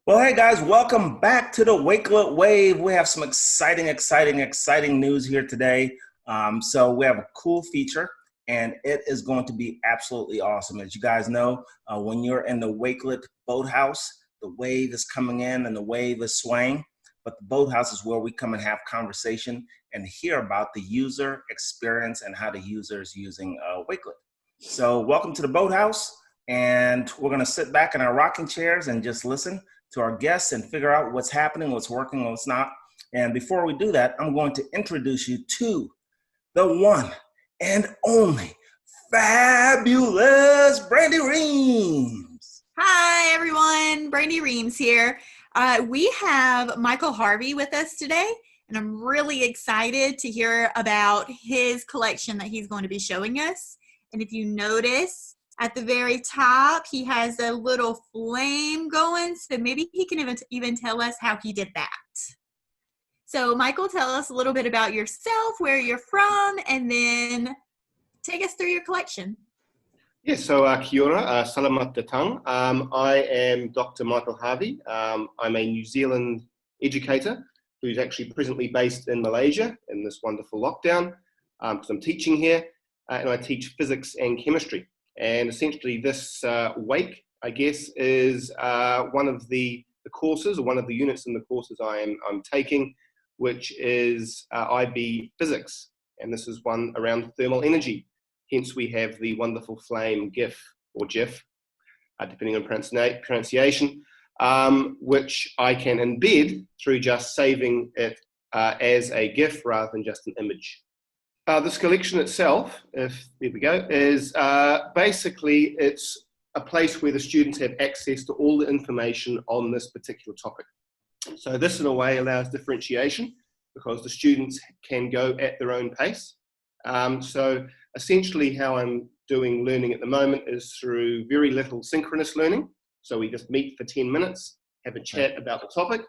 Well, hey guys, welcome back to the Wakelet Wave. We have some exciting news here today. So we have a cool feature, and it is going to be absolutely awesome. As you guys know, when you're in the Wakelet Boathouse, the wave is coming in and the wave is swaying. But the Boathouse is where we come and have conversation and hear about the user experience and how the user is using Wakelet. So welcome to the Boathouse, and we're going to sit back in our rocking chairs and just listen to our guests and figure out what's happening, what's working, what's not. And before we do that, I'm going to introduce you to the one and only fabulous Brandi Reams. Hi, everyone. Brandi Reams here. We have Michael Harvey with us today, and I'm really excited to hear about his collection that he's going to be showing us. And if you notice, at the very top, he has a little flame going, so maybe he can even tell us how he did that. So, Michael, tell us a little bit about yourself, where you're from, and then take us through your collection. Yes, so kia ora, salamat datang. I am Dr. Michael Harvey. I'm a New Zealand educator who's actually presently based in Malaysia in this wonderful lockdown because I'm teaching here, and I teach physics and chemistry. And essentially this wake, I guess, is one of the courses, or one of the units in the courses I'm taking, which is IB Physics. And this is one around thermal energy. Hence we have the wonderful flame GIF, or GIF, depending on pronunciation, which I can embed through just saving it as a GIF rather than just an image. This collection itself, there we go, is basically it's a place where the students have access to all the information on this particular topic. So this in a way allows differentiation because the students can go at their own pace. So essentially how I'm doing learning at the moment is through very little synchronous learning. So we just meet for 10 minutes, have a chat about the topic,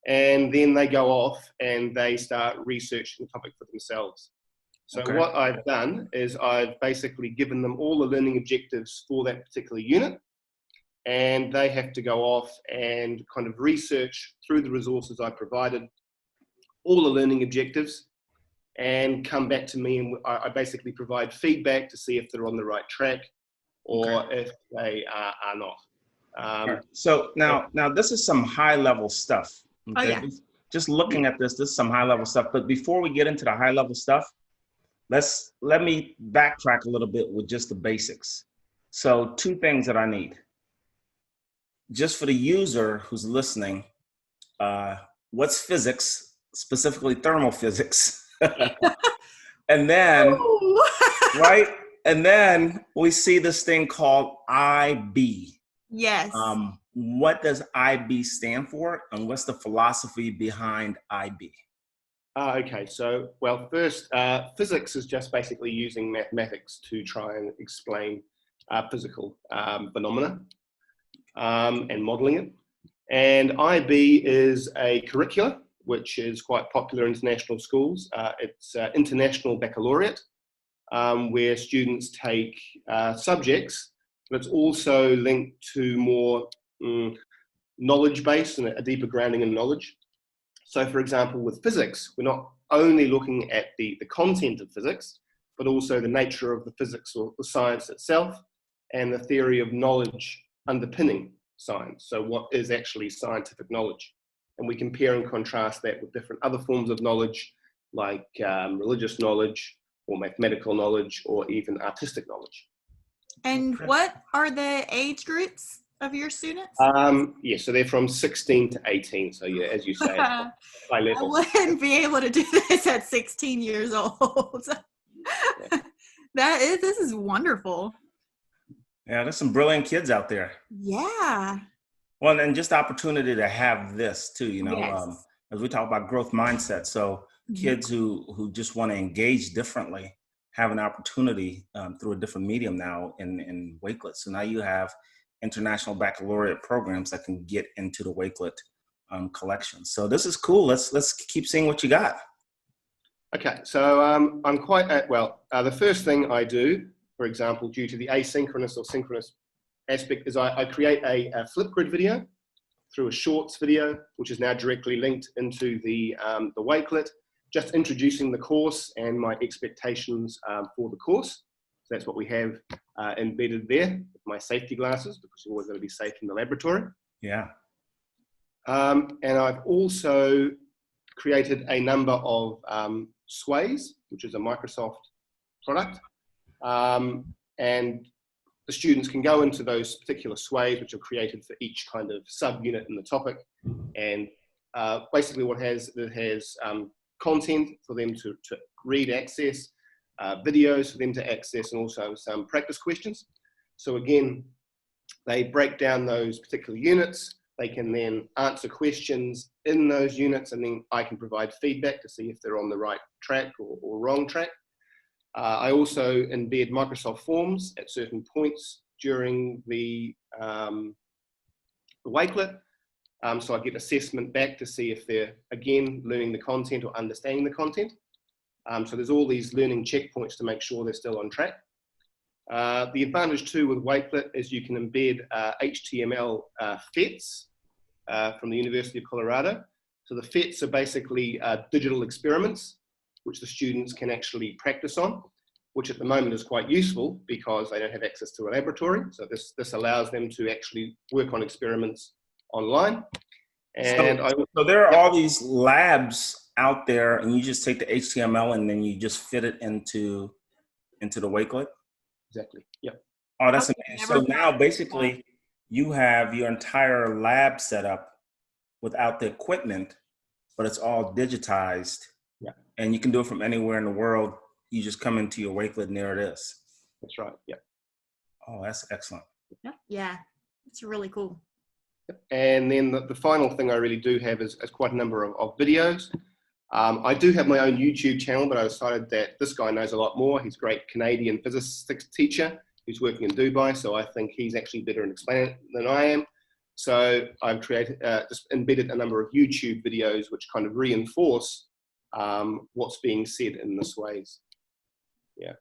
and then they go off and they start researching the topic for themselves. So what I've done is I've basically given them all the learning objectives for that particular unit, and they have to go off and kind of research through the resources I provided, all the learning objectives, and come back to me, and I basically provide feedback to see if they're on the right track or if they are not. So now this is some high level stuff. Okay? Oh, yeah. Just looking at this is some high level stuff. But before we get into the high level stuff, let me backtrack a little bit with just the basics. So two things that I need. Just for the user who's listening, what's physics, specifically thermal physics? And then, right? And then we see this thing called IB. Yes. What does IB stand for, and what's the philosophy behind IB? Okay, so, well, first, physics is just basically using mathematics to try and explain physical phenomena and modeling it. And IB is a curricula, which is quite popular in international schools. It's international baccalaureate, where students take subjects, but it's also linked to more knowledge-based and a deeper grounding in knowledge. So for example, with physics, we're not only looking at the content of physics, but also the nature of the physics or the science itself and the theory of knowledge underpinning science. So what is actually scientific knowledge? And we compare and contrast that with different other forms of knowledge, like religious knowledge or mathematical knowledge or even artistic knowledge. And what are the age groups of your students? Yeah, so they're from 16 to 18. So yeah, as you say, high level. I wouldn't be able to do this at 16 years old. This is wonderful. Yeah, there's some brilliant kids out there. Yeah. Well, and just the opportunity to have this too, you know, Yes. as we talk about growth mindset. So kids who just want to engage differently have an opportunity through a different medium now in Wakelet. So now you have international baccalaureate programs that can get into the Wakelet collection. So this is cool. Let's keep seeing what you got. Okay, so I'm quite the first thing I do, for example, due to the asynchronous or synchronous aspect, is I create a Flipgrid video through a shorts video, which is now directly linked into the Wakelet, just introducing the course and my expectations for the course. So that's what we have embedded there with my safety glasses, because you're always going to be safe in the laboratory. Yeah. And I've also created a number of sways, which is a Microsoft product. And the students can go into those particular sways, which are created for each kind of subunit in the topic. And basically what it has content for them to read, access, videos for them to access, and also some practice questions. So again, they break down those particular units. They can then answer questions in those units, and then I can provide feedback to see if they're on the right track or wrong track. I also embed Microsoft Forms at certain points during the Wakelet. So I get assessment back to see if they're, again, learning the content or understanding the content. So there's all these learning checkpoints to make sure they're still on track. The advantage too with Wakelet is you can embed HTML FETs from the University of Colorado. So the FETs are basically digital experiments, which the students can actually practice on, which at the moment is quite useful because they don't have access to a laboratory. So this allows them to actually work on experiments online. And so there are all these labs out there, and you just take the HTML and then you just fit it into the Wakelet? Exactly, yeah. Oh, that's amazing. So now basically you have your entire lab set up without the equipment, but it's all digitized. Yeah. And you can do it from anywhere in the world. You just come into your Wakelet and there it is. That's right, yeah. Oh, that's excellent. Yeah, it's really cool. And then the final thing I really do have is quite a number of videos. I do have my own YouTube channel, but I decided that this guy knows a lot more. He's a great Canadian physics teacher who's working in Dubai, so I think he's actually better at explaining it than I am. So I've created, just embedded a number of YouTube videos which kind of reinforce what's being said in this ways. Yeah.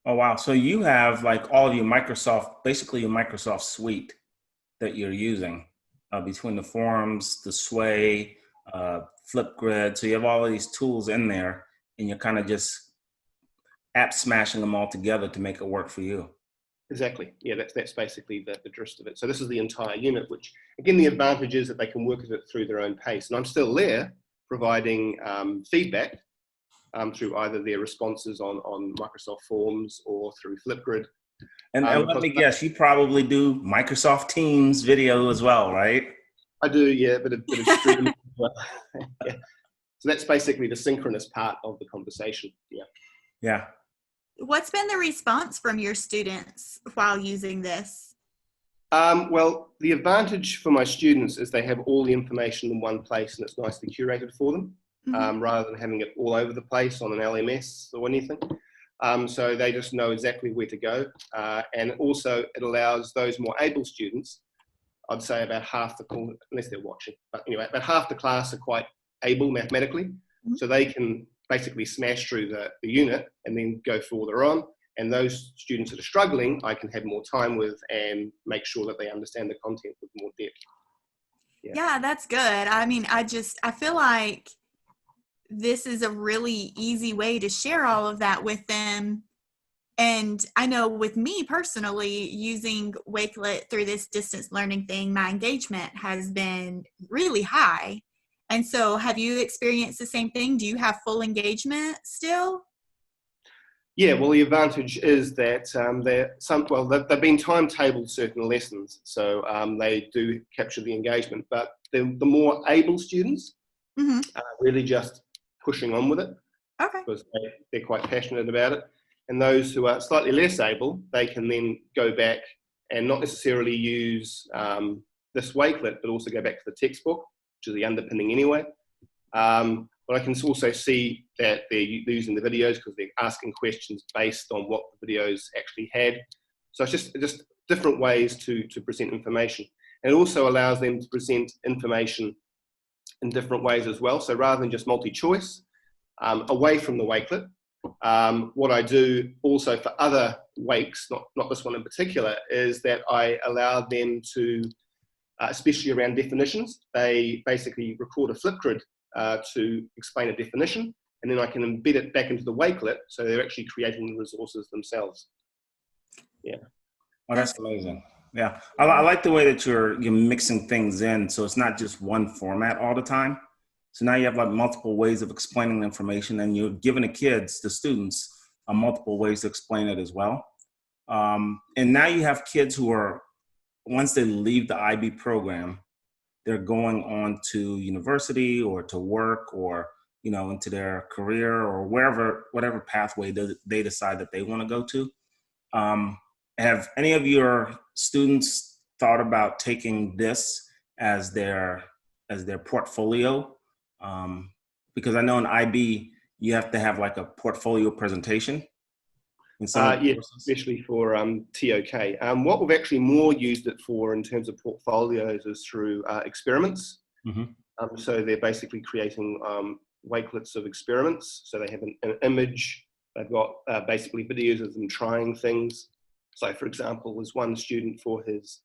Oh, wow. So you have like all of your Microsoft, basically your Microsoft suite that you're using between the forums, the Sway, Flipgrid. So you have all of these tools in there, and you're kind of just app smashing them all together to make it work for you. Exactly. Yeah, that's basically the gist of it. So this is the entire unit, which again, the advantage is that they can work at it through their own pace. And I'm still there providing feedback through either their responses on Microsoft Forms or through Flipgrid. And let me guess, you probably do Microsoft Teams video as well, right? I do, yeah, a bit of streaming as well. Yeah. So that's basically the synchronous part of the conversation. Yeah. Yeah. What's been the response from your students while using this? Well, the advantage for my students is they have all the information in one place, and it's nicely curated for them, rather than having it all over the place on an LMS or anything. So they just know exactly where to go. And also it allows those more able students, I'd say about half the, unless they're watching, but anyway, about half the class are quite able mathematically. So they can basically smash through the unit and then go further on. And those students that are struggling, I can have more time with and make sure that they understand the content with more depth. Yeah, that's good. I mean, I feel like this is a really easy way to share all of that with them. And I know with me personally, using Wakelet through this distance learning thing, my engagement has been really high. And so have you experienced the same thing? Do you have full engagement still? Yeah, well, the advantage is that they've been timetabled certain lessons, so they do capture the engagement. But the more able students are really just pushing on with it, because they're quite passionate about it. And those who are slightly less able, they can then go back and not necessarily use this Wakelet, but also go back to the textbook, which is the underpinning anyway. But I can also see that they're using the videos because they're asking questions based on what the videos actually had. So it's just different ways to present information. And it also allows them to present information in different ways as well. So rather than just multi-choice, away from the Wakelet, what I do also for other wakes, not this one in particular, is that I allow them to especially around definitions. They basically record a Flipgrid to explain a definition, and then I can embed it back into the Wakelet, so they're actually creating the resources themselves. Yeah. Oh, that's amazing. Yeah, I like the way that you're mixing things in, so it's not just one format all the time. So now you have like multiple ways of explaining the information, and you're giving the students, multiple ways to explain it as well. And now you have kids who are, once they leave the IB program, they're going on to university or to work or, into their career or whatever pathway they decide that they want to go to. Have any of your students thought about taking this as their portfolio? Because I know in IB, you have to have like a portfolio presentation. Yeah, especially for TOK. What we've actually more used it for in terms of portfolios is through experiments. Mm-hmm. So they're basically creating wakelets of experiments. So they have an image, they've got basically videos of them trying things. So for example, there's one student for his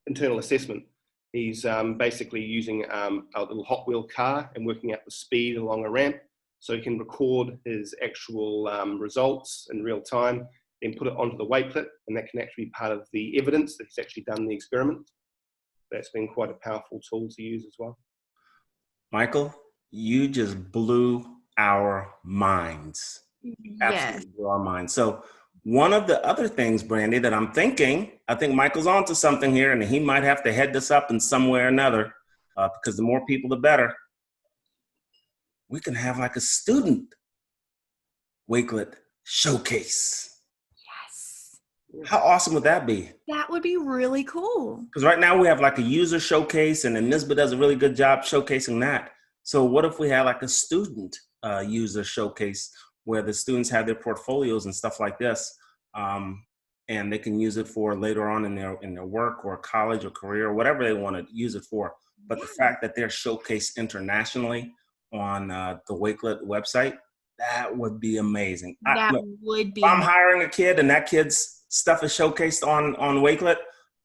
internal assessment. He's basically using a little Hot Wheel car and working out the speed along a ramp. So he can record his actual results in real time, then put it onto the Wakelet, and that can actually be part of the evidence that he's actually done the experiment. That's been quite a powerful tool to use as well. Michael, you just blew our minds. Yes. Absolutely blew our minds. So one of the other things, Brandi, that I'm thinking, I think Michael's onto something here, and he might have to head this up in some way or another, because the more people, the better. We can have like a student Wakelet showcase. Yes. How awesome would that be? That would be really cool. Because right now we have like a user showcase, and then NISBA does a really good job showcasing that. So what if we had like a student user showcase where the students have their portfolios and stuff like this, and they can use it for later on in their work or college or career or whatever they want to use it for. But the fact that they're showcased internationally on the Wakelet website, that would be amazing. Would be. If I'm hiring a kid and that kid's stuff is showcased on Wakelet,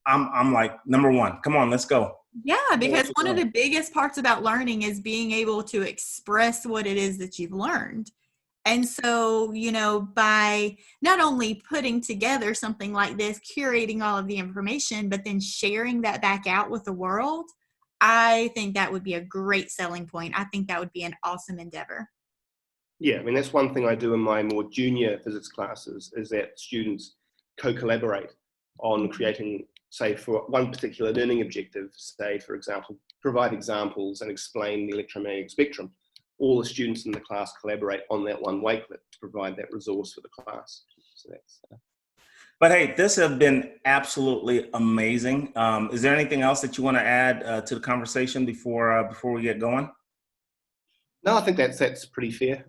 I'm like, number one, come on, let's go. Yeah, because one of the biggest parts about learning is being able to express what it is that you've learned. And so, by not only putting together something like this, curating all of the information, but then sharing that back out with the world, I think that would be a great selling point. I think that would be an awesome endeavor. Yeah, I mean, that's one thing I do in my more junior physics classes, is that students co-collaborate on creating, say, for one particular learning objective, say, for example, provide examples and explain the electromagnetic spectrum. All the students in the class collaborate on that one Wakelet to provide that resource for the class. So that's, But hey, this has been absolutely amazing. Is there anything else that you want to add to the conversation before we get going? No, I think that's pretty fair.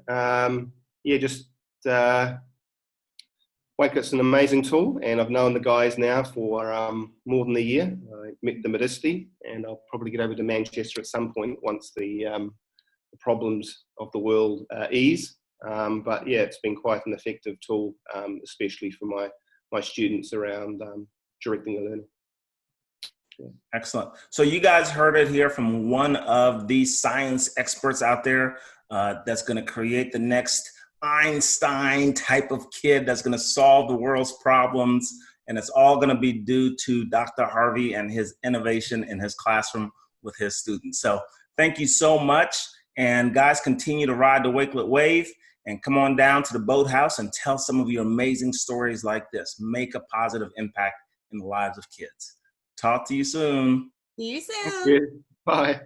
Wakelet's an amazing tool, and I've known the guys now for more than a year. I met them at ISTE, and I'll probably get over to Manchester at some point once the problems of the world ease. But yeah, it's been quite an effective tool, especially for my students around directing the learning. Yeah. Excellent. So you guys heard it here from one of these science experts out there that's going to create the next Einstein type of kid that's going to solve the world's problems. And it's all going to be due to Dr. Harvey and his innovation in his classroom with his students. So thank you so much. And guys, continue to ride the Wakelet wave and come on down to the Boathouse and tell some of your amazing stories like this. Make a positive impact in the lives of kids. Talk to you soon. See you soon. Yeah. Bye.